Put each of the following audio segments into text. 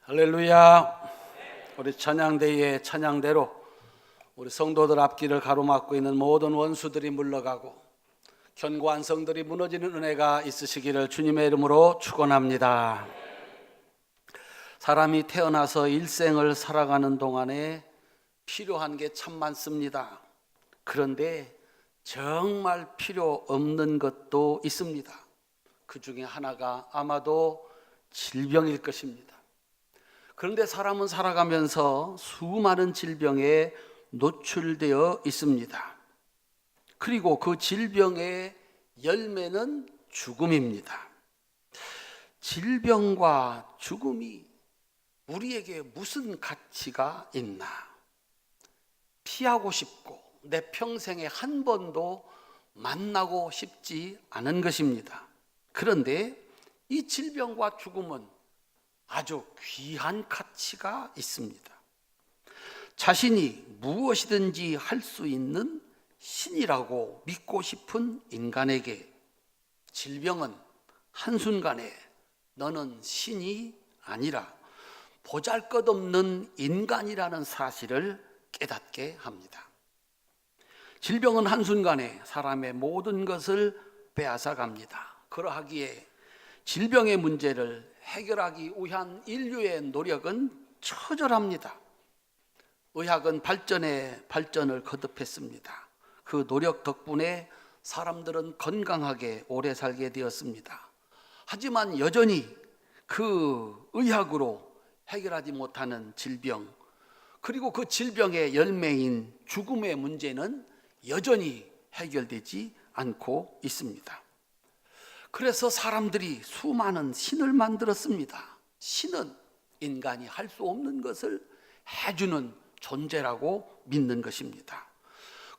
할렐루야. 우리 찬양대의 찬양대로 우리 성도들 앞길을 가로막고 있는 모든 원수들이 물러가고 견고한 성들이 무너지는 은혜가 있으시기를 주님의 이름으로 축원합니다. 사람이 태어나서 일생을 살아가는 동안에 필요한 게 참 많습니다. 그런데 정말 필요 없는 것도 있습니다. 그 중에 하나가 아마도 질병일 것입니다. 그런데 사람은 살아가면서 수많은 질병에 노출되어 있습니다. 그리고 그 질병의 열매는 죽음입니다. 질병과 죽음이 우리에게 무슨 가치가 있나? 피하고 싶고 내 평생에 한 번도 만나고 싶지 않은 것입니다. 그런데 이 질병과 죽음은 아주 귀한 가치가 있습니다. 자신이 무엇이든지 할 수 있는 신이라고 믿고 싶은 인간에게 질병은 한순간에 너는 신이 아니라 보잘것없는 인간이라는 사실을 깨닫게 합니다. 질병은 한순간에 사람의 모든 것을 빼앗아 갑니다. 그러하기에 질병의 문제를 해결하기 위한 인류의 노력은 처절합니다. 의학은 발전을 거듭했습니다. 그 노력 덕분에 사람들은 건강하게 오래 살게 되었습니다. 하지만 여전히 그 의학으로 해결하지 못하는 질병, 그리고 그 질병의 열매인 죽음의 문제는 여전히 해결되지 않고 있습니다. 그래서 사람들이 수많은 신을 만들었습니다. 신은 인간이 할 수 없는 것을 해주는 존재라고 믿는 것입니다.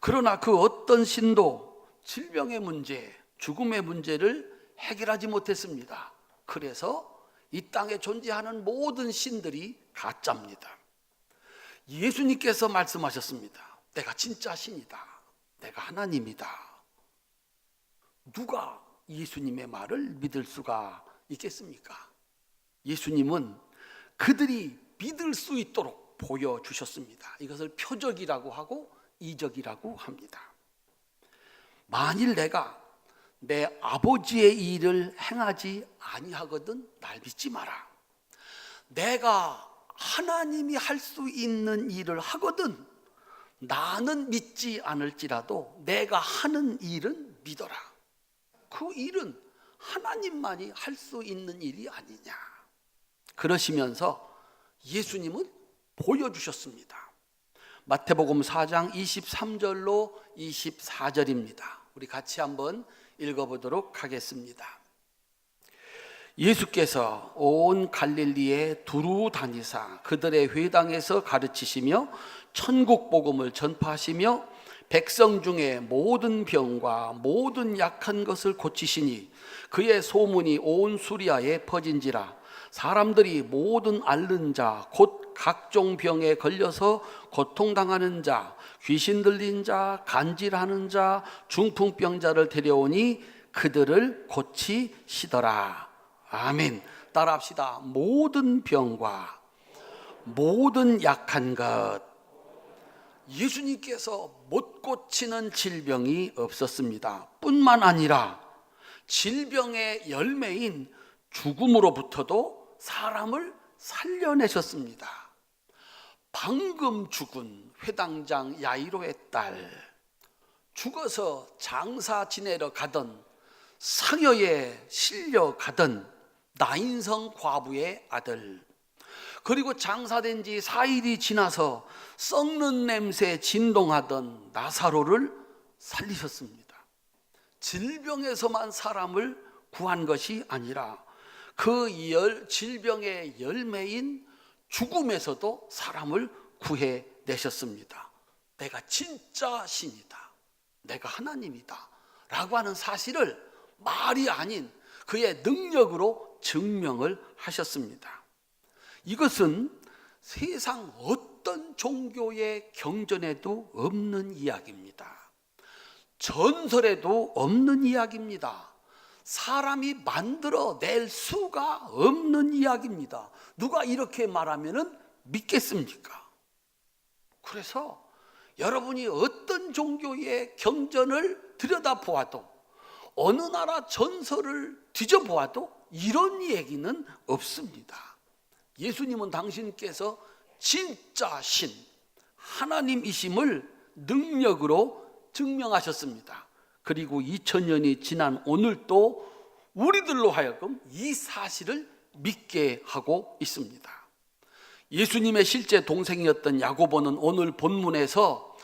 그러나 그 어떤 신도 질병의 문제, 죽음의 문제를 해결하지 못했습니다. 그래서 이 땅에 존재하는 모든 신들이 가짜입니다. 예수님께서 말씀하셨습니다. 내가 진짜 신이다. 내가 하나님이다. 누가 예수님의 말을 믿을 수가 있겠습니까? 예수님은 그들이 믿을 수 있도록 보여주셨습니다. 이것을 표적이라고 하고 이적이라고 합니다. 만일 내가 내 아버지의 일을 행하지 아니하거든 날 믿지 마라. 내가 하나님이 할 수 있는 일을 하거든 나는 믿지 않을지라도 내가 하는 일은 믿어라. 그 일은 하나님만이 할 수 있는 일이 아니냐. 그러시면서 예수님은 보여주셨습니다. 마태복음 4장 23절로 24절입니다. 우리 같이 한번 읽어보도록 하겠습니다. 예수께서 온 갈릴리에 두루 다니사 그들의 회당에서 가르치시며 천국 복음을 전파하시며 백성 중에 모든 병과 모든 약한 것을 고치시니 그의 소문이 온 수리아에 퍼진지라. 사람들이 모든 앓는 자 곧 각종 병에 걸려서 고통당하는 자, 귀신 들린 자, 간질하는 자, 중풍병자를 데려오니 그들을 고치시더라. 아멘. 따라합시다. 모든 병과 모든 약한 것. 예수님께서 못 고치는 질병이 없었습니다. 뿐만 아니라 질병의 열매인 죽음으로부터도 사람을 살려내셨습니다. 방금 죽은 회당장 야이로의 딸, 죽어서 장사 지내러 가던 상여에 실려 가던 나인성 과부의 아들, 그리고 장사된 지 4일이 지나서 썩는 냄새에 진동하던 나사로를 살리셨습니다. 질병에서만 사람을 구한 것이 아니라 그 질병의 열매인 죽음에서도 사람을 구해내셨습니다. 내가 진짜 신이다. 내가 하나님이다. 라고 하는 사실을 말이 아닌 그의 능력으로 증명을 하셨습니다. 이것은 세상 어떤 종교의 경전에도 없는 이야기입니다. 전설에도 없는 이야기입니다. 사람이 만들어낼 수가 없는 이야기입니다. 누가 이렇게 말하면 믿겠습니까? 그래서 여러분이 어떤 종교의 경전을 들여다보아도, 어느 나라 전설을 뒤져보아도 이런 얘기는 없습니다. 예수님은 당신께서 진짜 신, 하나님이심을 능력으로 증명하셨습니다. 그리고 2000년이 지난 오늘도 우리들로 하여금 이 사실을 믿게 하고 있습니다. 예수님의 실제 동생이었던 야고보는 오늘 본문에서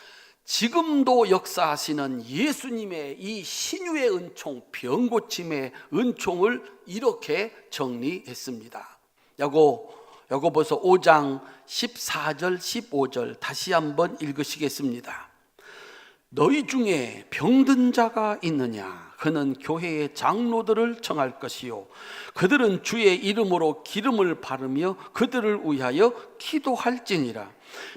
지금도 역사하시는 예수님의 이 신유의 은총, 병고침의 은총을 이렇게 정리했습니다. 야고보서 5장 14절 15절 다시 한번 읽으시겠습니다. 너희 중에 병든 자가 있느냐? 그는 교회의 장로들을 청할 것이요, 그들은 주의 이름으로 기름을 바르며 그들을 위하여 기도할지니라.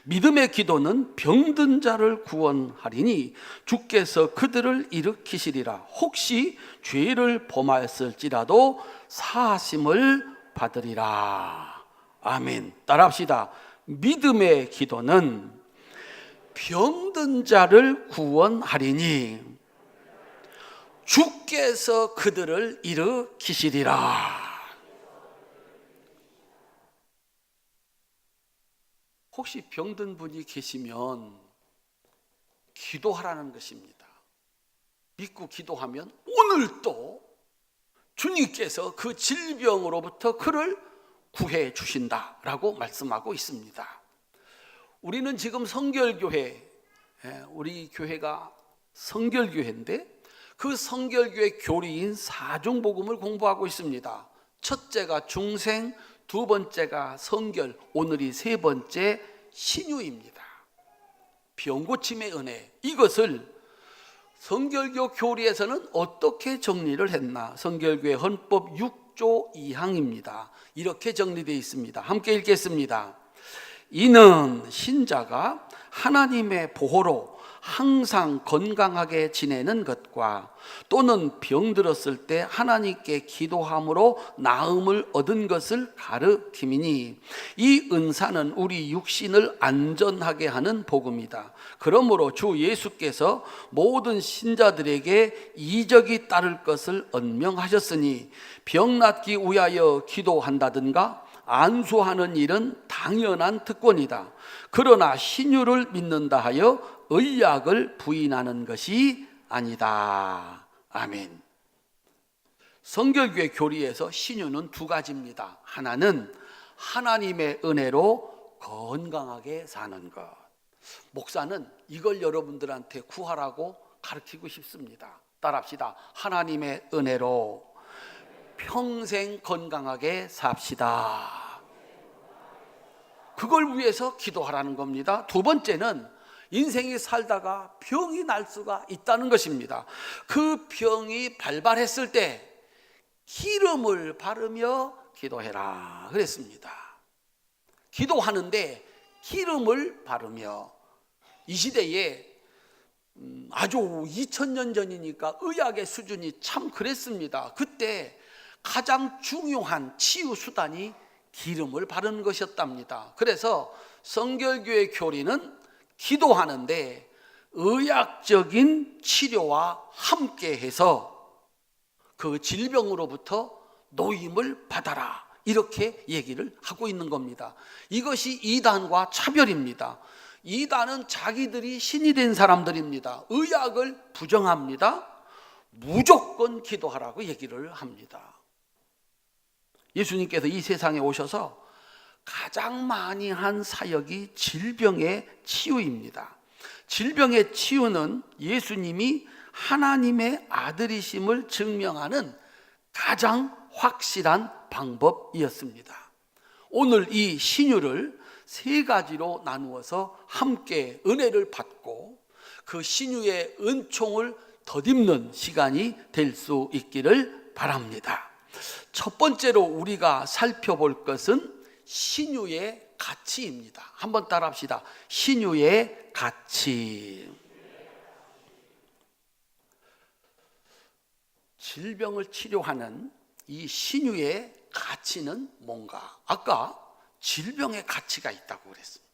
믿음의 기도는 병든 자를 구원하리니 주께서 그들을 일으키시리라. 혹시 죄를 범하였을지라도 사하심을 받으리라. 아멘. 따라합시다. 믿음의 기도는 병든 자를 구원하리니 주께서 그들을 일으키시리라. 혹시 병든 분이 계시면 기도하라는 것입니다. 믿고 기도하면 오늘도 주님께서 그 질병으로부터 그를 구해 주신다라고 말씀하고 있습니다. 우리는 지금 성결교회, 우리 교회가 성결교회인데 그 성결교회 교리인 사중복음을 공부하고 있습니다. 첫째가 중생, 두 번째가 성결, 오늘이 세 번째 신유입니다. 병고침의 은혜, 이것을 성결교 교리에서는 어떻게 정리를 했나? 성결교회 헌법 6조 2항입니다. 이렇게 정리되어 있습니다. 함께 읽겠습니다. 이는 신자가 하나님의 보호로 항상 건강하게 지내는 것과 또는 병들었을 때 하나님께 기도함으로 나음을 얻은 것을 가르킴이니 이 은사는 우리 육신을 안전하게 하는 복음이다. 그러므로 주 예수께서 모든 신자들에게 이적이 따를 것을 언명하셨으니 병 낫기 위하여 기도한다든가 안수하는 일은 당연한 특권이다. 그러나 신유를 믿는다 하여 의약을 부인하는 것이 아니다. 아멘. 성결교회 교리에서 신유는 두 가지입니다. 하나는 하나님의 은혜로 건강하게 사는 것. 목사는 이걸 여러분들한테 구하라고 가르치고 싶습니다. 따라합시다. 하나님의 은혜로 평생 건강하게 삽시다. 그걸 위해서 기도하라는 겁니다. 두 번째는 인생이 살다가 병이 날 수가 있다는 것입니다. 그 병이 발발했을 때 기름을 바르며 기도해라 그랬습니다. 기도하는데 기름을 바르며, 이 시대에 아주 2000년 전이니까 의학의 수준이 참 그랬습니다. 그때 가장 중요한 치유 수단이 기름을 바르는 것이었답니다. 그래서 성결교회 교리는 기도하는데 의학적인 치료와 함께해서 그 질병으로부터 노임을 받아라, 이렇게 얘기를 하고 있는 겁니다. 이것이 이단과 차별입니다. 이단은 자기들이 신이 된 사람들입니다. 의학을 부정합니다. 무조건 기도하라고 얘기를 합니다. 예수님께서 이 세상에 오셔서 가장 많이 한 사역이 질병의 치유입니다. 질병의 치유는 예수님이 하나님의 아들이심을 증명하는 가장 확실한 방법이었습니다. 오늘 이 신유를 세 가지로 나누어서 함께 은혜를 받고 그 신유의 은총을 덧입는 시간이 될 수 있기를 바랍니다. 첫 번째로 우리가 살펴볼 것은 신유의 가치입니다. 한번 따라합시다. 신유의 가치. 질병을 치료하는 이 신유의 가치는 뭔가? 아까 질병의 가치가 있다고 그랬습니다.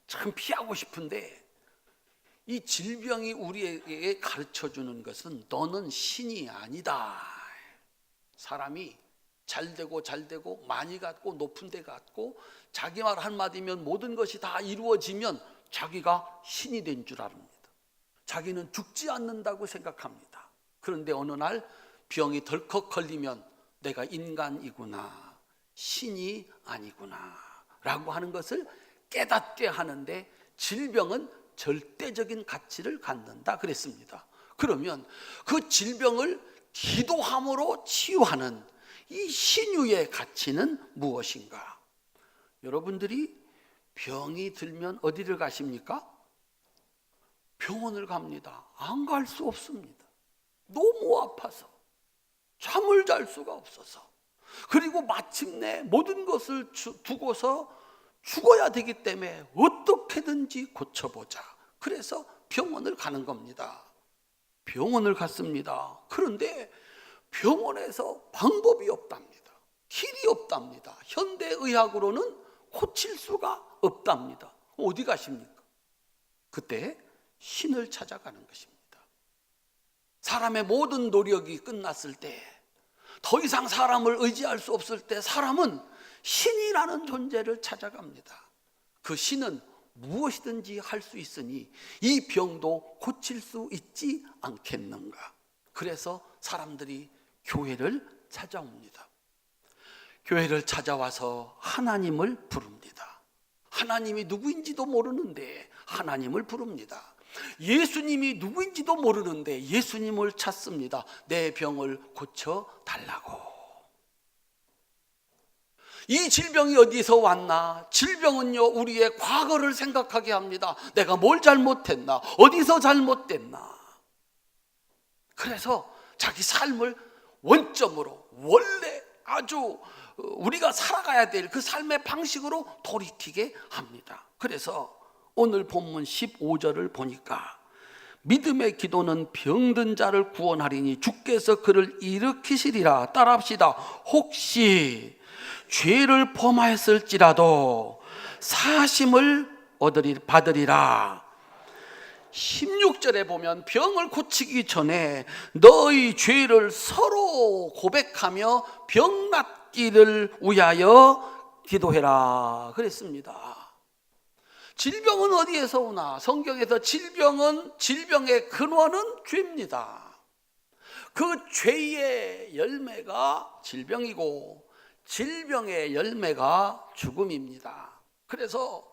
참 피하고 싶은데 이 질병이 우리에게 가르쳐주는 것은 너는 신이 아니다. 사람이 잘되고 많이 갖고 높은 데 갖고 자기 말 한마디면 모든 것이 다 이루어지면 자기가 신이 된 줄 압니다. 자기는 죽지 않는다고 생각합니다. 그런데 어느 날 병이 덜컥 걸리면 내가 인간이구나, 신이 아니구나 라고 하는 것을 깨닫게 하는데 질병은 절대적인 가치를 갖는다 그랬습니다. 그러면 그 질병을 기도함으로 치유하는 이 신유의 가치는 무엇인가? 여러분들이 병이 들면 어디를 가십니까? 병원을 갑니다. 안 갈 수 없습니다. 너무 아파서 잠을 잘 수가 없어서, 그리고 마침내 모든 것을 두고서 죽어야 되기 때문에 어떻게든지 고쳐보자. 그래서 병원을 가는 겁니다. 병원을 갔습니다. 그런데 병원에서 방법이 없답니다. 길이 없답니다. 현대의학으로는 고칠 수가 없답니다. 어디 가십니까? 그때 신을 찾아가는 것입니다. 사람의 모든 노력이 끝났을 때, 더 이상 사람을 의지할 수 없을 때 사람은 신이라는 존재를 찾아갑니다. 그 신은 무엇이든지 할 수 있으니 이 병도 고칠 수 있지 않겠는가. 그래서 사람들이 교회를 찾아옵니다. 교회를 찾아와서 하나님을 부릅니다. 하나님이 누구인지도 모르는데 하나님을 부릅니다. 예수님이 누구인지도 모르는데 예수님을 찾습니다. 내 병을 고쳐달라고. 이 질병이 어디서 왔나? 질병은요, 우리의 과거를 생각하게 합니다. 내가 뭘 잘못했나? 어디서 잘못됐나? 그래서 자기 삶을 원점으로, 원래 아주 우리가 살아가야 될 그 삶의 방식으로 돌이키게 합니다. 그래서 오늘 본문 15절을 보니까 믿음의 기도는 병든 자를 구원하리니 주께서 그를 일으키시리라. 따라합시다. 혹시 죄를 범하였을지라도 사심을 받으리라. 16절에 보면 병을 고치기 전에 너희 죄를 서로 고백하며 병 낫기를 위하여 기도해라 그랬습니다. 질병은 어디에서 오나? 성경에서 질병의 근원은 죄입니다. 그 죄의 열매가 질병이고 질병의 열매가 죽음입니다. 그래서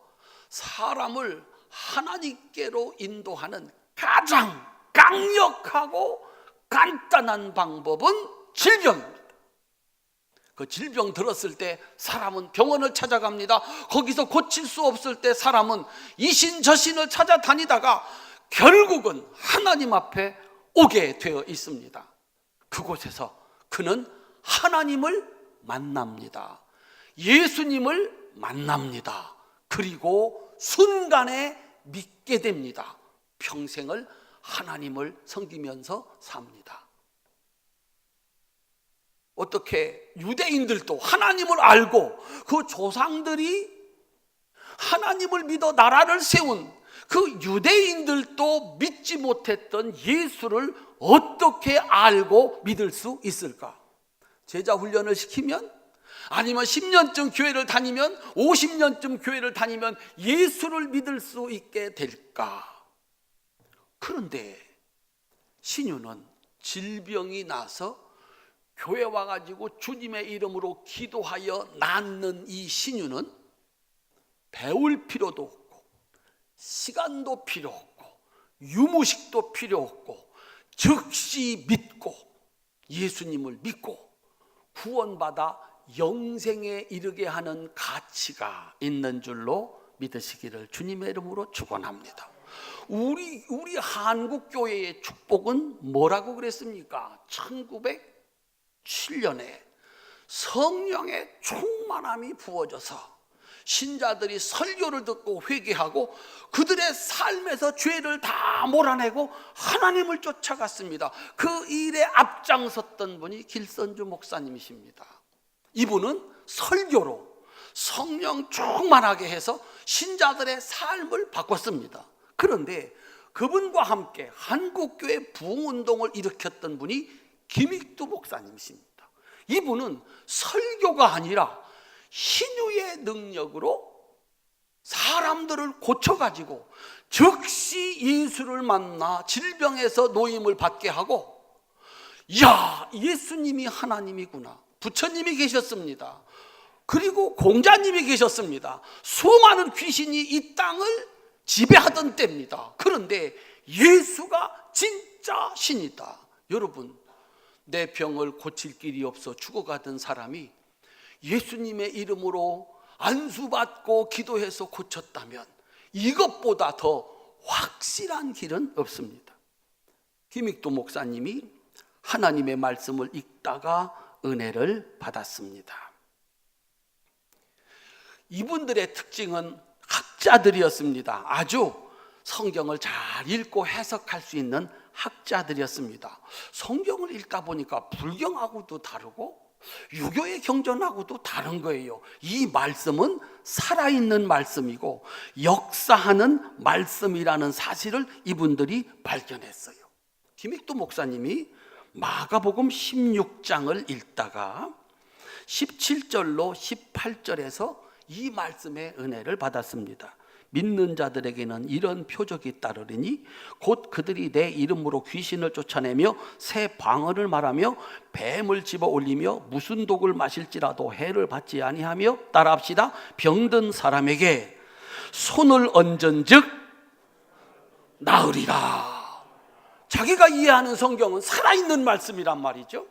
사람을 하나님께로 인도하는 가장 강력하고 간단한 방법은 질병입니다. 그 질병 들었을 때 사람은 병원을 찾아갑니다. 거기서 고칠 수 없을 때 사람은 이신 저신을 찾아다니다가 결국은 하나님 앞에 오게 되어 있습니다. 그곳에서 그는 하나님을 만납니다. 예수님을 만납니다. 그리고 순간에 믿게 됩니다. 평생을 하나님을 섬기면서 삽니다. 어떻게 유대인들도 하나님을 알고 그 조상들이 하나님을 믿어 나라를 세운 그 유대인들도 믿지 못했던 예수를 어떻게 알고 믿을 수 있을까? 제자 훈련을 시키면, 아니면 10년쯤 교회를 다니면, 50년쯤 교회를 다니면 예수를 믿을 수 있게 될까? 그런데 신유는 질병이 나서 교회 와가지고 주님의 이름으로 기도하여 낫는 이 신유는 배울 필요도 없고 시간도 필요 없고 유무식도 필요 없고 즉시 믿고 예수님을 믿고 구원받아 영생에 이르게 하는 가치가 있는 줄로 믿으시기를 주님의 이름으로 축원합니다. 우리 한국 교회의 축복은 뭐라고 그랬습니까? 1907년에 성령의 충만함이 부어져서 신자들이 설교를 듣고 회개하고 그들의 삶에서 죄를 다 몰아내고 하나님을 쫓아갔습니다. 그 일에 앞장섰던 분이 길선주 목사님이십니다. 이분은 설교로 성령 충만하게 해서 신자들의 삶을 바꿨습니다. 그런데 그분과 함께 한국교회 부흥운동을 일으켰던 분이 김익두 목사님이십니다. 이분은 설교가 아니라 신유의 능력으로 사람들을 고쳐가지고 즉시 예수를 만나 질병에서 노임을 받게 하고, 야, 예수님이 하나님이구나, 부처님이 계셨습니다, 그리고 공자님이 계셨습니다, 수많은 귀신이 이 땅을 지배하던 때입니다. 그런데 예수가 진짜 신이다. 여러분, 내 병을 고칠 길이 없어 죽어가던 사람이 예수님의 이름으로 안수받고 기도해서 고쳤다면 이것보다 더 확실한 길은 없습니다. 김익도 목사님이 하나님의 말씀을 읽다가 은혜를 받았습니다. 이분들의 특징은 학자들이었습니다. 아주 성경을 잘 읽고 해석할 수 있는 학자들이었습니다. 성경을 읽다 보니까 불경하고도 다르고 유교의 경전하고도 다른 거예요. 이 말씀은 살아있는 말씀이고 역사하는 말씀이라는 사실을 이분들이 발견했어요. 김익두 목사님이 마가복음 16장을 읽다가 17절로 18절에서 이 말씀의 은혜를 받았습니다. 믿는 자들에게는 이런 표적이 따르리니 곧 그들이 내 이름으로 귀신을 쫓아내며 새 방언을 말하며 뱀을 집어 올리며 무슨 독을 마실지라도 해를 받지 아니하며, 따라합시다, 병든 사람에게 손을 얹은즉 나으리라. 자기가 이해하는 성경은 살아있는 말씀이란 말이죠.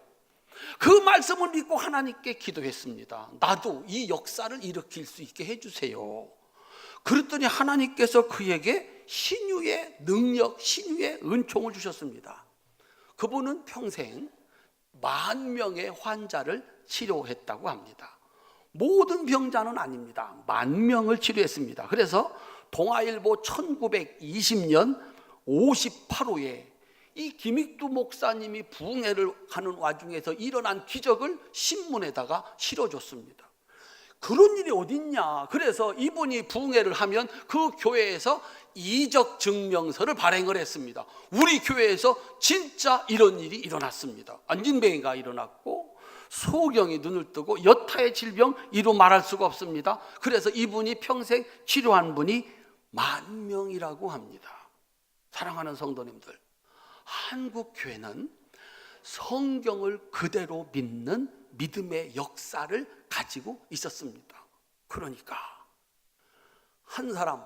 그 말씀을 믿고 하나님께 기도했습니다. 나도 이 역사를 일으킬 수 있게 해주세요. 그랬더니 하나님께서 그에게 신유의 능력, 신유의 은총을 주셨습니다. 그분은 평생 10,000명의 환자를 치료했다고 합니다. 모든 병자는 아닙니다. 10,000명을 치료했습니다. 그래서 동아일보 1920년 58호에 이 김익두 목사님이 부흥회를 하는 와중에서 일어난 기적을 신문에다가 실어줬습니다. 그런 일이 어딨냐. 그래서 이분이 부흥회를 하면 그 교회에서 이적 증명서를 발행을 했습니다. 우리 교회에서 진짜 이런 일이 일어났습니다. 안진뱅이가 일어났고 소경이 눈을 뜨고 여타의 질병 이루 말할 수가 없습니다. 그래서 이분이 평생 치료한 분이 10,000명이라고 합니다. 사랑하는 성도님들, 한국 교회는 성경을 그대로 믿는 믿음의 역사를 가지고 있었습니다. 그러니까 한 사람,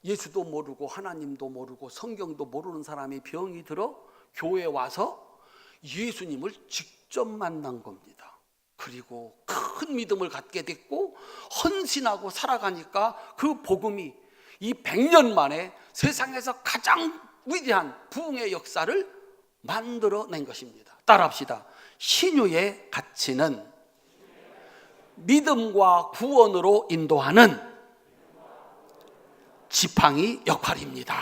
예수도 모르고 하나님도 모르고 성경도 모르는 사람이 병이 들어 교회에 와서 예수님을 직접 만난 겁니다. 그리고 큰 믿음을 갖게 됐고 헌신하고 살아가니까 그 복음이 이 100년 만에 세상에서 가장 위대한 부흥의 역사를 만들어낸 것입니다. 따라합시다. 신유의 가치는 믿음과 구원으로 인도하는 지팡이 역할입니다.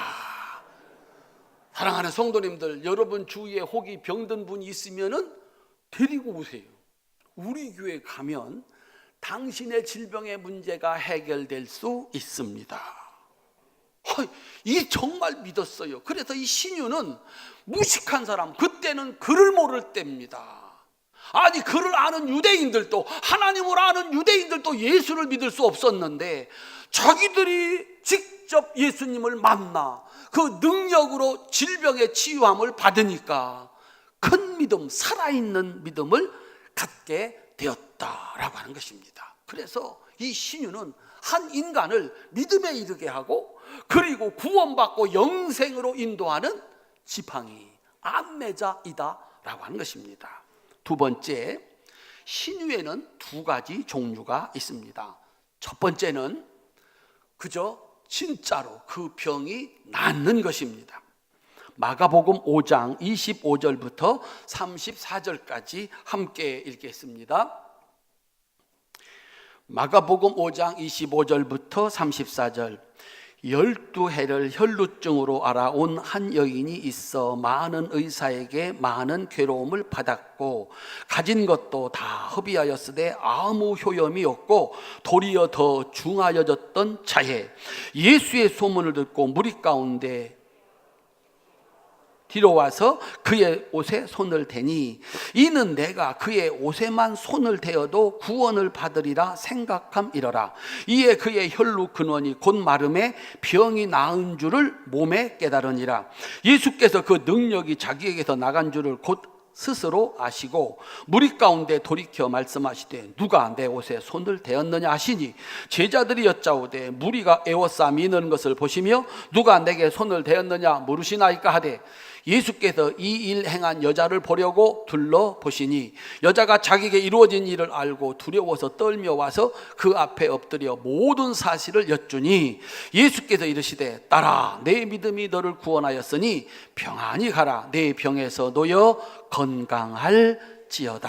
사랑하는 성도님들, 여러분 주위에 혹이 병든 분이 있으면 데리고 오세요. 우리 교회 가면 당신의 질병의 문제가 해결될 수 있습니다. 이 정말 믿었어요. 그래서 이 신유는 무식한 사람, 그때는 글을 모를 때입니다. 아니, 그를 아는 유대인들도, 하나님을 아는 유대인들도 예수를 믿을 수 없었는데 자기들이 직접 예수님을 만나 그 능력으로 질병의 치유함을 받으니까 큰 믿음, 살아있는 믿음을 갖게 되었다라고 하는 것입니다. 그래서 이 신유는 한 인간을 믿음에 이르게 하고 그리고 구원받고 영생으로 인도하는 지팡이, 안내자이다라고 하는 것입니다. 두 번째, 신유에는 두 가지 종류가 있습니다. 첫 번째는 그저 진짜로 그 병이 낫는 것입니다. 마가복음 5장 25절부터 34절까지 함께 읽겠습니다. 마가복음 5장 25절부터 34절. 12해를 혈루증으로 알아온 한 여인이 있어 많은 의사에게 많은 괴로움을 받았고 가진 것도 다 허비하였으되 아무 효염이 없고 도리어 더 중하여졌던 차에 예수의 소문을 듣고 무리 가운데 뒤로 와서 그의 옷에 손을 대니 이는 내가 그의 옷에만 손을 대어도 구원을 받으리라 생각함이러라. 이에 그의 혈루 근원이 곧 마름에 병이 나은 줄을 몸에 깨달으니라. 예수께서 그 능력이 자기에게서 나간 줄을 곧 스스로 아시고 무리 가운데 돌이켜 말씀하시되 누가 내 옷에 손을 대었느냐 하시니 제자들이 여짜오되 무리가 에워싸 미는 것을 보시며 누가 내게 손을 대었느냐 물으시나이까 하되 예수께서 이 일 행한 여자를 보려고 둘러보시니 여자가 자기에게 이루어진 일을 알고 두려워서 떨며 와서 그 앞에 엎드려 모든 사실을 여쭈니 예수께서 이르시되 딸아 내 믿음이 너를 구원하였으니 평안히 가라 내 병에서 놓여 건강할지어다.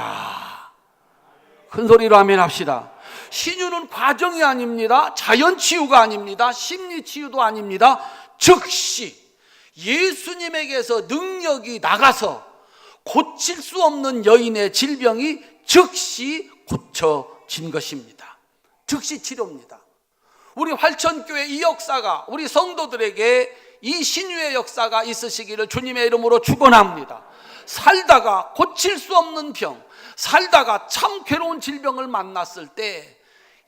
큰 소리로 아멘 합시다. 신유는 과정이 아닙니다. 자연치유가 아닙니다. 심리치유도 아닙니다. 즉시 예수님에게서 능력이 나가서 고칠 수 없는 여인의 질병이 즉시 고쳐진 것입니다. 즉시 치료입니다. 우리 활천교회 이 역사가 우리 성도들에게 이 신유의 역사가 있으시기를 주님의 이름으로 축원합니다. 살다가 고칠 수 없는 병, 살다가 참 괴로운 질병을 만났을 때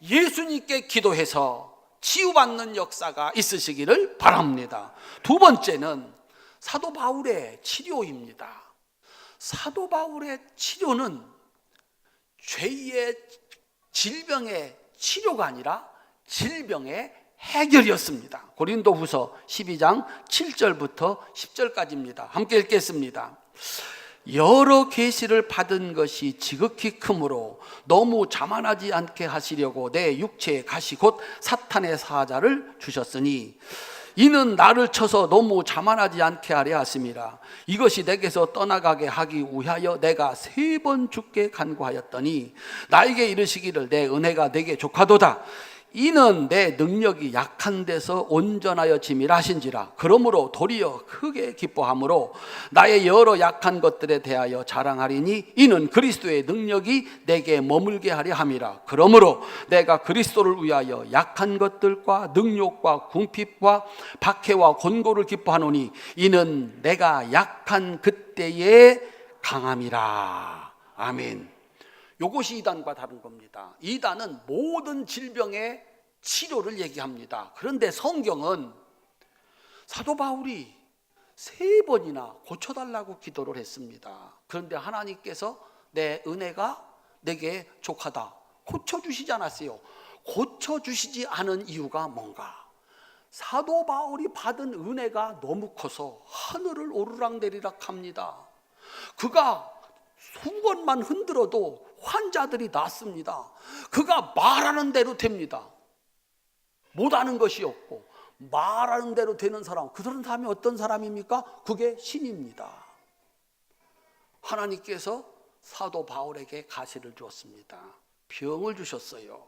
예수님께 기도해서 치유받는 역사가 있으시기를 바랍니다. 두 번째는 사도 바울의 치료입니다. 사도 바울의 치료는 죄의 질병의 치료가 아니라 질병의 해결이었습니다. 고린도후서 12장 7절부터 10절까지입니다. 함께 읽겠습니다. 여러 계시를 받은 것이 지극히 크므로 너무 자만하지 않게 하시려고 내 육체의 가시 곧 사탄의 사자를 주셨으니 이는 나를 쳐서 너무 자만하지 않게 하려 하심이라. 이것이 내게서 떠나가게 하기 위하여 내가 3번 죽게 간구하였더니 나에게 이르시기를 내 은혜가 내게 족하도다. 이는 내 능력이 약한 데서 온전하여 짐이라 하신지라. 그러므로 도리어 크게 기뻐함으로 나의 여러 약한 것들에 대하여 자랑하리니 이는 그리스도의 능력이 내게 머물게 하려 함이라. 그러므로 내가 그리스도를 위하여 약한 것들과 능욕과 궁핍과 박해와 곤고를 기뻐하노니 이는 내가 약한 그때의 강함이라. 아멘. 이것이 이단과 다른 겁니다. 이단은 모든 질병의 치료를 얘기합니다. 그런데 성경은 사도 바울이 3번이나 고쳐달라고 기도를 했습니다. 그런데 하나님께서 내 은혜가 내게 족하다 고쳐주시지 않았어요. 고쳐주시지 않은 이유가 뭔가? 사도 바울이 받은 은혜가 너무 커서 하늘을 오르락내리락 합니다. 그가 수건만 흔들어도 환자들이 낫습니다. 그가 말하는 대로 됩니다. 못하는 것이 없고 말하는 대로 되는 사람, 그런 사람이 어떤 사람입니까? 그게 신입니다. 하나님께서 사도 바울에게 가시를 주었습니다. 병을 주셨어요.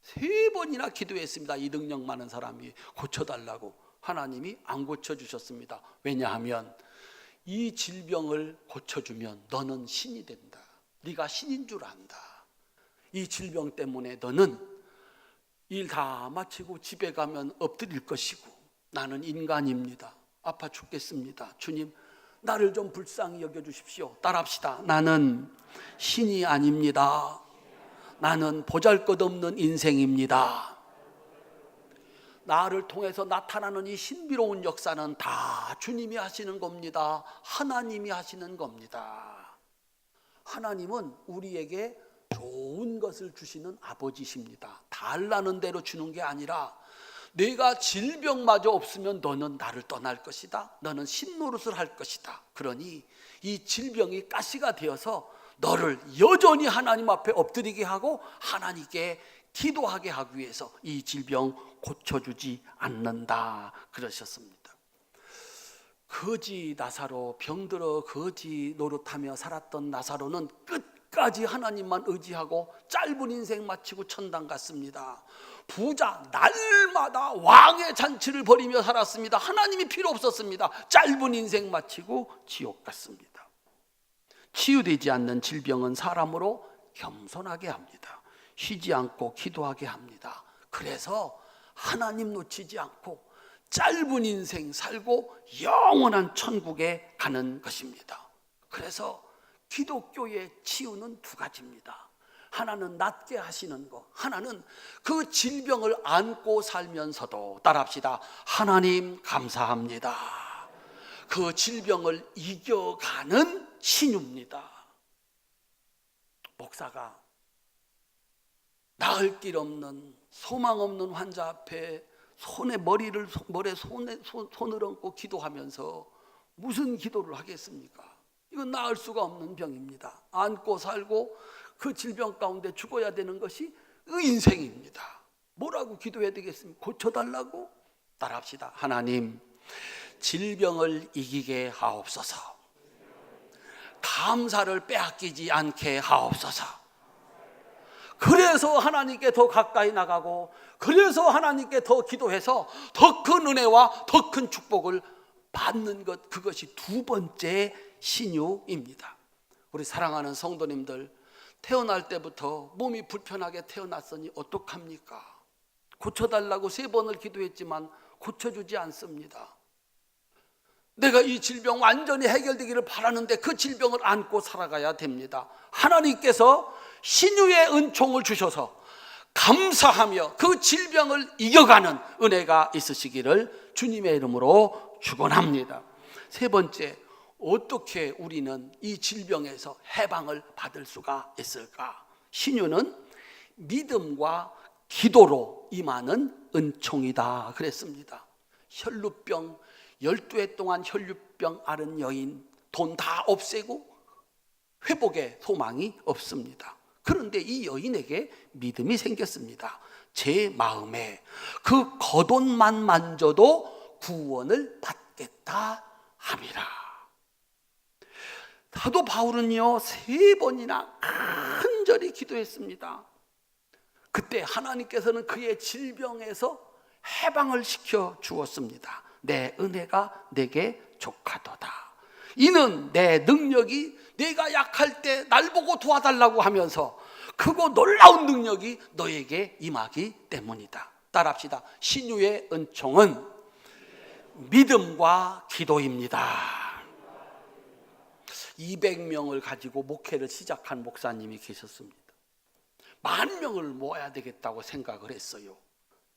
3번이나 기도했습니다. 이 능력 많은 사람이 고쳐달라고. 하나님이 안 고쳐주셨습니다. 왜냐하면 이 질병을 고쳐주면 너는 신이 된다. 네가 신인 줄 안다. 이 질병 때문에 너는 일 다 마치고 집에 가면 엎드릴 것이고 나는 인간입니다. 아파 죽겠습니다. 주님, 나를 좀 불쌍히 여겨주십시오. 따라합시다. 나는 신이 아닙니다. 나는 보잘것없는 인생입니다. 나를 통해서 나타나는 이 신비로운 역사는 다 주님이 하시는 겁니다. 하나님이 하시는 겁니다. 하나님은 우리에게 좋은 것을 주시는 아버지십니다. 달라는 대로 주는 게 아니라 내가 질병마저 없으면 너는 나를 떠날 것이다. 너는 신노릇을 할 것이다. 그러니 이 질병이 가시가 되어서 너를 여전히 하나님 앞에 엎드리게 하고 하나님께 기도하게 하기 위해서 이 질병 고쳐주지 않는다 그러셨습니다. 거지 나사로, 병들어 거지 노릇하며 살았던 나사로는 끝까지 하나님만 의지하고 짧은 인생 마치고 천당 갔습니다. 부자, 날마다 왕의 잔치를 벌이며 살았습니다. 하나님이 필요 없었습니다. 짧은 인생 마치고 지옥 갔습니다. 치유되지 않는 질병은 사람으로 겸손하게 합니다. 쉬지 않고 기도하게 합니다. 그래서 하나님 놓치지 않고 짧은 인생 살고 영원한 천국에 가는 것입니다. 그래서 기독교의 치유는 두 가지입니다. 하나는 낫게 하시는 것, 하나는 그 질병을 안고 살면서도, 따라합시다, 하나님 감사합니다. 그 질병을 이겨가는 신유입니다. 목사가 나을 길 없는, 소망 없는 환자 앞에 손을 얹고 기도하면서 무슨 기도를 하겠습니까? 이건 나을 수가 없는 병입니다. 안고 살고 그 질병 가운데 죽어야 되는 것이 인생입니다. 뭐라고 기도해야 되겠습니까? 고쳐달라고? 따라합시다. 하나님, 질병을 이기게 하옵소서. 감사를 빼앗기지 않게 하옵소서. 그래서 하나님께 더 가까이 나가고, 그래서 하나님께 더 기도해서 더 큰 은혜와 더 큰 축복을 받는 것, 그것이 두 번째 신유입니다. 우리 사랑하는 성도님들, 태어날 때부터 몸이 불편하게 태어났으니 어떡합니까? 고쳐달라고 3번을 기도했지만 고쳐주지 않습니다. 내가 이 질병 완전히 해결되기를 바라는데 그 질병을 안고 살아가야 됩니다. 하나님께서 신유의 은총을 주셔서 감사하며 그 질병을 이겨가는 은혜가 있으시기를 주님의 이름으로 축원합니다. 3번째, 어떻게 우리는 이 질병에서 해방을 받을 수가 있을까? 신유는 믿음과 기도로 임하는 은총이다 그랬습니다. 혈루병 12해 동안 혈루병 앓은 여인, 돈 다 없애고 회복의 소망이 없습니다. 그런데 이 여인에게 믿음이 생겼습니다. 제 마음에 그 겉옷만 만져도 구원을 받겠다 함이라. 사도 바울은요 3번이나 간절히 기도했습니다. 그때 하나님께서는 그의 질병에서 해방을 시켜 주었습니다. 내 은혜가 내게 족하도다. 이는 내 능력이 내가 약할 때 날 보고 도와달라고 하면서 크고 놀라운 능력이 너에게 임하기 때문이다. 따라합시다. 신유의 은총은 믿음과 기도입니다. 200명을 가지고 목회를 시작한 목사님이 계셨습니다. 10,000명을 모아야 되겠다고 생각을 했어요.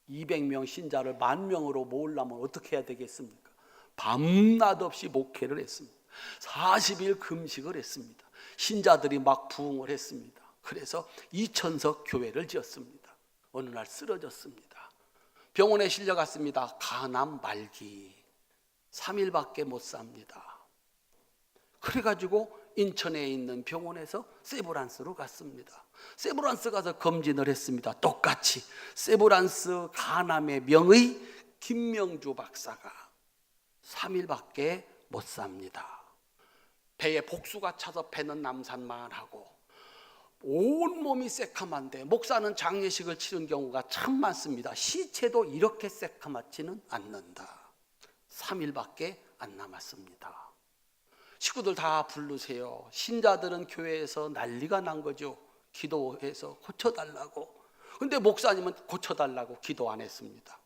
200명 신자를 10,000명으로 모으려면 어떻게 해야 되겠습니까? 밤낮 없이 목회를 했습니다. 40일 금식을 했습니다. 신자들이 막 부흥을 했습니다. 그래서 2,000석 교회를 지었습니다. 어느 날 쓰러졌습니다. 병원에 실려갔습니다. 간암 말기, 3일밖에 못 삽니다. 그래가지고 인천에 있는 병원에서 세브란스로 갔습니다. 세브란스 가서 검진을 했습니다. 똑같이 세브란스 간암의 명의 김명주 박사가 3일밖에 못 삽니다. 배에 복수가 차서 배는 남산만 하고 온몸이 새카만데, 목사는 장례식을 치른 경우가 참 많습니다. 시체도 이렇게 새카맣지는 않는다. 3일밖에 안 남았습니다. 식구들 다 부르세요. 신자들은 교회에서 난리가 난 거죠. 기도해서 고쳐달라고. 근데 목사님은 고쳐달라고 기도 안 했습니다.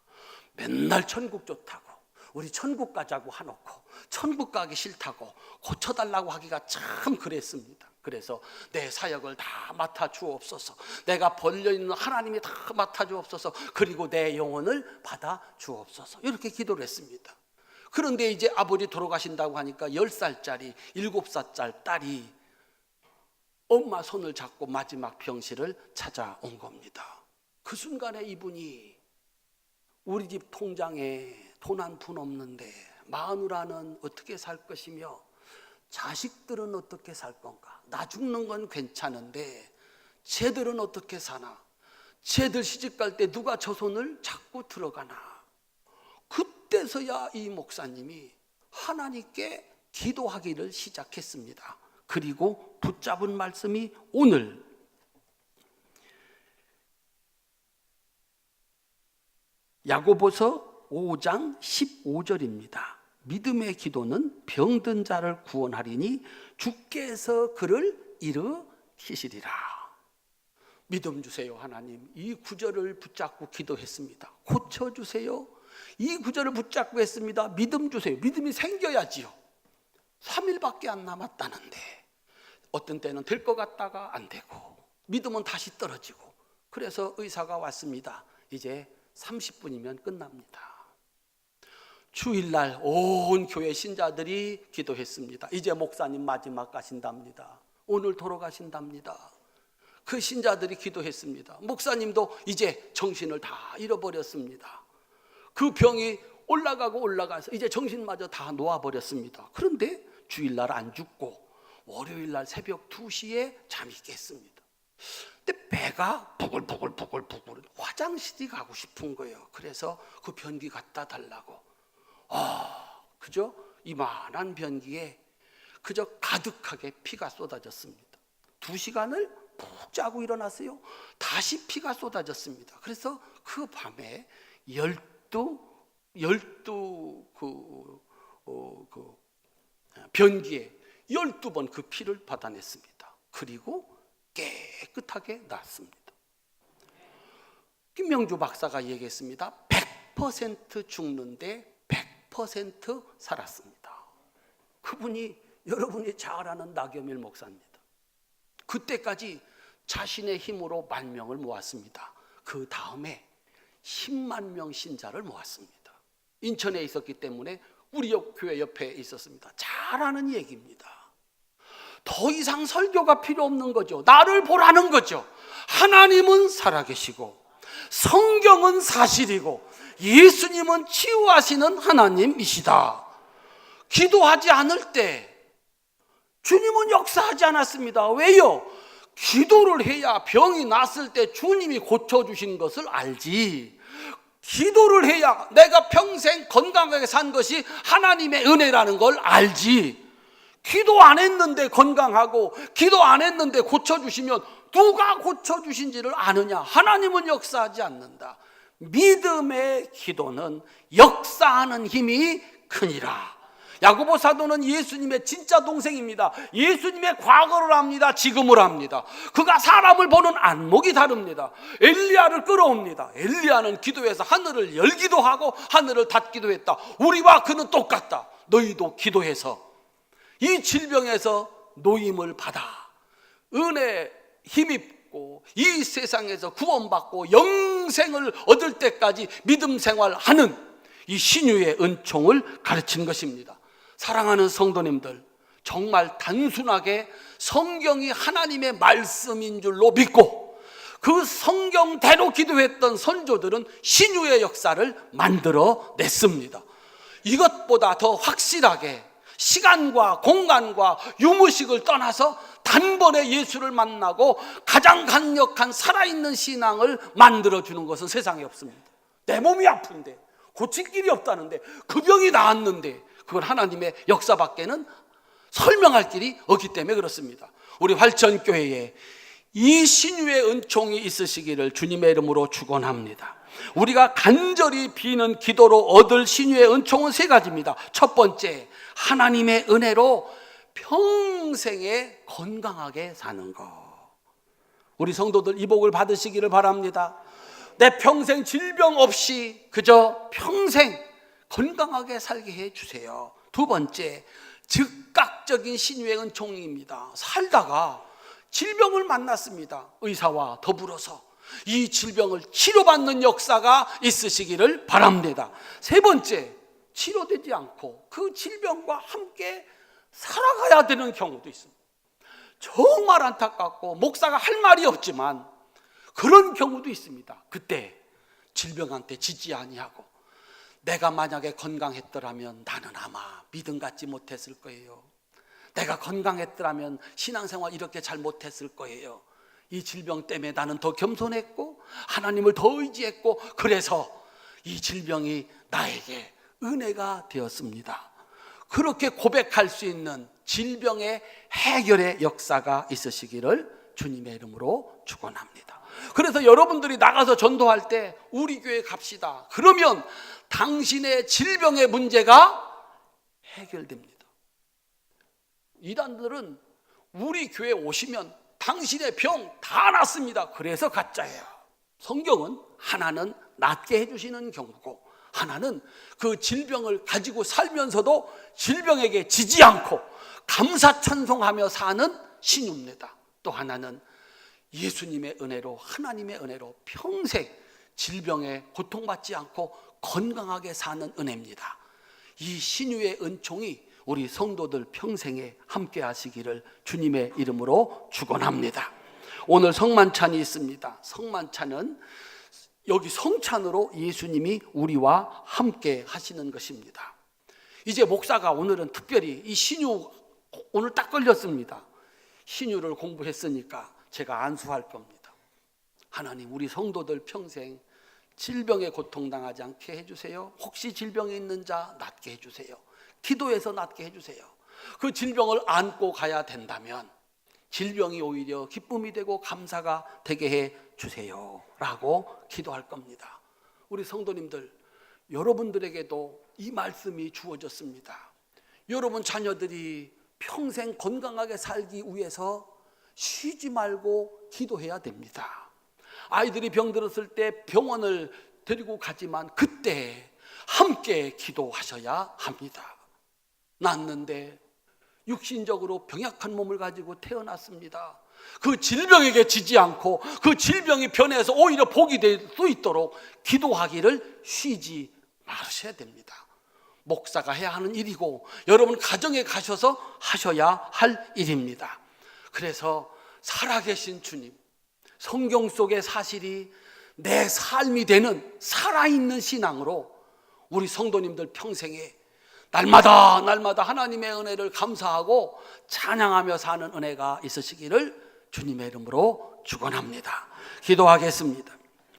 맨날 천국 좋다고, 우리 천국 가자고 하놓고 천국 가기 싫다고 고쳐달라고 하기가 참 그랬습니다. 그래서 내 사역을 다 맡아주옵소서, 내가 벌려있는 하나님이 다 맡아주옵소서, 그리고 내 영혼을 받아주옵소서, 이렇게 기도를 했습니다. 그런데 이제 아버지 돌아가신다고 하니까 10살짜리 7살짜리 딸이 엄마 손을 잡고 마지막 병실을 찾아온 겁니다. 그 순간에 이분이 우리 집 통장에 돈 한 푼 없는데 마누라는 어떻게 살 것이며 자식들은 어떻게 살 건가? 나 죽는 건 괜찮은데 쟤들은 어떻게 사나? 쟤들 시집갈 때 누가 저 손을 잡고 들어가나? 그때서야 이 목사님이 하나님께 기도하기를 시작했습니다. 그리고 붙잡은 말씀이 오늘 야고보서 5장 15절입니다. 믿음의 기도는 병든 자를 구원하리니 주께서 그를 일으키시리라. 믿음 주세요 하나님. 이 구절을 붙잡고 기도했습니다. 고쳐주세요. 이 구절을 붙잡고 했습니다. 믿음 주세요. 믿음이 생겨야지요. 3일밖에 안 남았다는데 어떤 때는 될 것 같다가 안 되고 믿음은 다시 떨어지고, 그래서 의사가 왔습니다. 이제 30분이면 끝납니다. 주일날 온 교회 신자들이 기도했습니다. 이제 목사님 마지막 가신답니다. 오늘 돌아가신답니다. 그 신자들이 기도했습니다. 목사님도 이제 정신을 다 잃어버렸습니다. 그 병이 올라가고 올라가서 이제 정신마저 다 놓아버렸습니다. 그런데 주일날 안 죽고 월요일날 새벽 2시에 잠이 깼습니다. 근데 배가 부글부글 화장실이 가고 싶은 거예요. 그래서 그 변기 갖다 달라고. 그저 이만한 변기에 그저 가득하게 피가 쏟아졌습니다. 2시간을 푹 자고 일어났어요. 다시 피가 쏟아졌습니다. 그래서 그 밤에 12 변기에 12번 그 피를 받아냈습니다. 그리고 깨끗하게 났습니다. 김명주 박사가 얘기했습니다. 100% 죽는데 100% 살았습니다. 그분이 여러분이 잘 아는 나겸일 목사입니다. 그때까지 자신의 힘으로 10,000명을 모았습니다. 그 다음에 10만 명 신자를 모았습니다. 인천에 있었기 때문에 우리 교회 옆에 있었습니다. 잘 아는 얘기입니다. 더 이상 설교가 필요 없는 거죠. 나를 보라는 거죠. 하나님은 살아계시고 성경은 사실이고 예수님은 치유하시는 하나님이시다. 기도하지 않을 때 주님은 역사하지 않았습니다. 왜요? 기도를 해야 병이 났을 때 주님이 고쳐주신 것을 알지, 기도를 해야 내가 평생 건강하게 산 것이 하나님의 은혜라는 걸 알지, 기도 안 했는데 건강하고 기도 안 했는데 고쳐주시면 누가 고쳐주신지를 아느냐? 하나님은 역사하지 않는다. 믿음의 기도는 역사하는 힘이 크니라. 야고보 사도는 예수님의 진짜 동생입니다. 예수님의 과거를 압니다. 지금을 압니다. 그가 사람을 보는 안목이 다릅니다. 엘리야를 끌어옵니다. 엘리야는 기도해서 하늘을 열기도 하고 하늘을 닫기도 했다. 우리와 그는 똑같다. 너희도 기도해서 이 질병에서 노임을 받아 은혜 힘입고 이 세상에서 구원받고 영생을 얻을 때까지 믿음 생활하는 이 신유의 은총을 가르치는 것입니다. 사랑하는 성도님들, 정말 단순하게 성경이 하나님의 말씀인 줄로 믿고 그 성경대로 기도했던 선조들은 신유의 역사를 만들어 냈습니다. 이것보다 더 확실하게 시간과 공간과 유무식을 떠나서 단번에 예수를 만나고 가장 강력한 살아있는 신앙을 만들어주는 것은 세상에 없습니다. 내 몸이 아픈데 고칠 길이 없다는데 그 병이 나았는데 그건 하나님의 역사밖에는 설명할 길이 없기 때문에 그렇습니다. 우리 활천교회에 이 신유의 은총이 있으시기를 주님의 이름으로 축원합니다. 우리가 간절히 비는 기도로 얻을 신유의 은총은 3가지입니다. 첫 번째, 하나님의 은혜로 평생에 건강하게 사는 것. 우리 성도들 이 복을 받으시기를 바랍니다. 내 평생 질병 없이 그저 평생 건강하게 살게 해주세요. 두 번째, 즉각적인 신유의 은총입니다. 살다가 질병을 만났습니다. 의사와 더불어서 이 질병을 치료받는 역사가 있으시기를 바랍니다. 세 번째, 치료되지 않고 그 질병과 함께 살아가야 되는 경우도 있습니다. 정말 안타깝고 목사가 할 말이 없지만 그런 경우도 있습니다. 그때 질병한테 지지 아니하고 내가 만약에 건강했더라면 나는 아마 믿음 갖지 못했을 거예요. 내가 건강했더라면 신앙생활 이렇게 잘 못했을 거예요. 이 질병 때문에 나는 더 겸손했고 하나님을 더 의지했고 그래서 이 질병이 나에게 은혜가 되었습니다. 그렇게 고백할 수 있는 질병의 해결의 역사가 있으시기를 주님의 이름으로 축원합니다. 그래서 여러분들이 나가서 전도할 때 우리 교회 갑시다. 그러면 당신의 질병의 문제가 해결됩니다. 이단들은 우리 교회 오시면 당신의 병 다 낫습니다. 그래서 가짜예요. 성경은 하나는 낫게 해주시는 경우고, 하나는 그 질병을 가지고 살면서도 질병에게 지지 않고 감사 찬송하며 사는 신유입니다. 또 하나는 예수님의 은혜로, 하나님의 은혜로 평생 질병에 고통받지 않고 건강하게 사는 은혜입니다. 이 신유의 은총이 우리 성도들 평생에 함께 하시기를 주님의 이름으로 축원합니다. 오늘 성만찬이 있습니다. 성만찬은 여기 성찬으로 예수님이 우리와 함께 하시는 것입니다. 이제 목사가 오늘은 특별히 이 신유 오늘 딱 걸렸습니다. 신유를 공부했으니까 제가 안수할 겁니다. 하나님, 우리 성도들 평생 질병에 고통당하지 않게 해주세요. 혹시 질병이 있는 자 낫게 해주세요. 기도해서 낫게 해주세요. 그 질병을 안고 가야 된다면 질병이 오히려 기쁨이 되고 감사가 되게 해주세요 라고 기도할 겁니다. 우리 성도님들, 여러분들에게도 이 말씀이 주어졌습니다. 여러분 자녀들이 평생 건강하게 살기 위해서 쉬지 말고 기도해야 됩니다. 아이들이 병들었을 때 병원을 데리고 가지만 그때 함께 기도하셔야 합니다. 낳았는데 육신적으로 병약한 몸을 가지고 태어났습니다. 그 질병에게 지지 않고 그 질병이 변해서 오히려 복이 될 수 있도록 기도하기를 쉬지 마셔야 됩니다. 목사가 해야 하는 일이고 여러분 가정에 가셔서 하셔야 할 일입니다. 그래서 살아계신 주님, 성경 속의 사실이 내 삶이 되는 살아있는 신앙으로 우리 성도님들 평생에 날마다 하나님의 은혜를 감사하고 찬양하며 사는 은혜가 있으시기를 주님의 이름으로 축원합니다. 기도하겠습니다.